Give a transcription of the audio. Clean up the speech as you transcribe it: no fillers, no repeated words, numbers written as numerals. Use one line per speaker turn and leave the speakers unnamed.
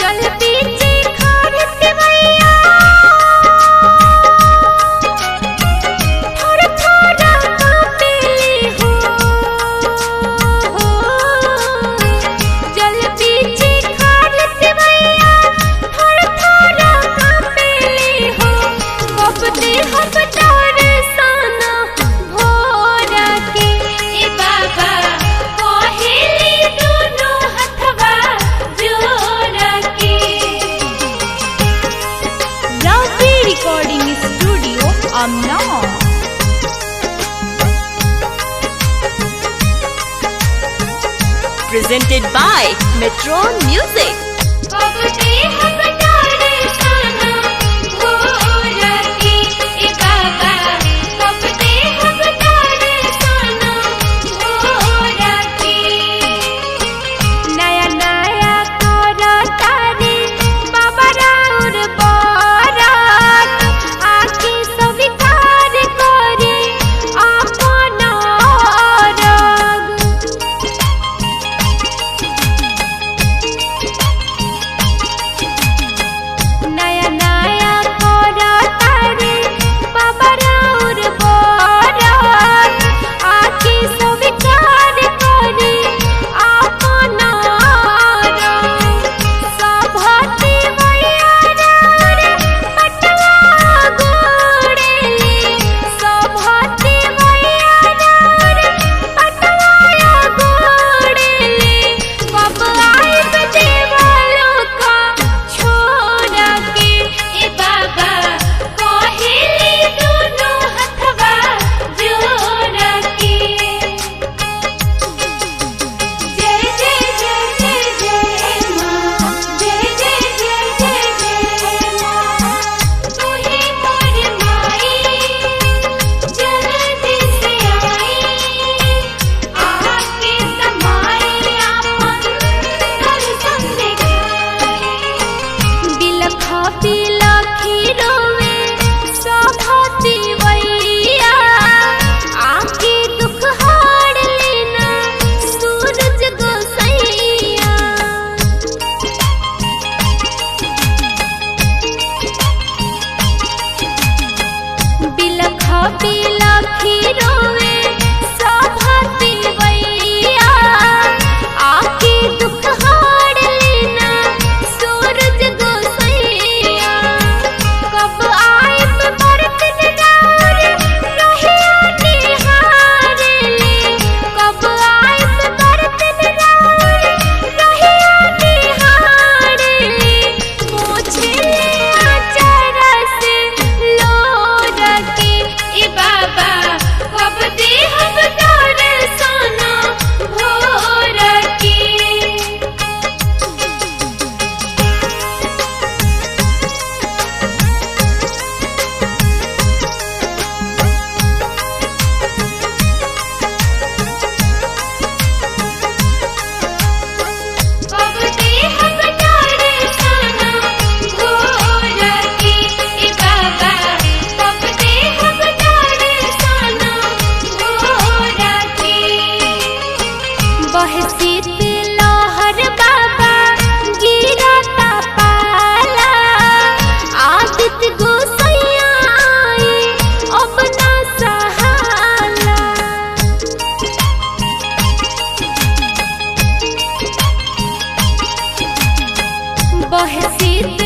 जल पीछे खारत मैया थोड़ा थोड़ा कांपेली हो। जल पीछे खारत मैया थोड़ा थोड़ा कांपेली हो। कब दे हम दर्शना भोरा के ए बाबा कोहेली दोनों हथवा जोड़ा के।
Ravi Recording Studio, Amna. Presented by Metron Music.
कब दे हम दर्शना भोरा के ए बाबा कब दे हम दर्शना भोरा के। नया नया करता रे बाबा राउर बरात आके स्वीकार करे अपना रग। नया नया करता रे बाबा राउर बरात आके स्वीकार करे अपना रग। सभती मैया राउर पटवा गोड़ेली सभती मैया राउर पटवा गोड़ेली। कब आइब देवलो का छोड़ा के ए बाबा कोहेली दोनों हथवा जोड़ा के। जय जय जय जय जय माँ जय जय जय जय जय माँ तू ही मोर माई जल्दी से आई आके समाई आपन दर्शन दिखाई। बिलखा बिलखी रोवे सभती मैया आके दुख हार लेना सूरज गोसैया। बिलखा बिलखी रोवे सभती मैया आके दुख हार लेना सूरज गोसैया। कब आइब बरतन राउर रहिया निहारेली कब आइब बरतन राउर रहिया निहारेली। पोछले आचरा से लोर के ए बाबा कब दे हम दर्शना भोर के। कब दे हम दर्शना भोर के ए बाबा कब दे हम दर्शना भोर के। बहे शीत लहर बाबा गिरता पाला आदित्य गोसैया आए अब ना सहाला। बहे शीत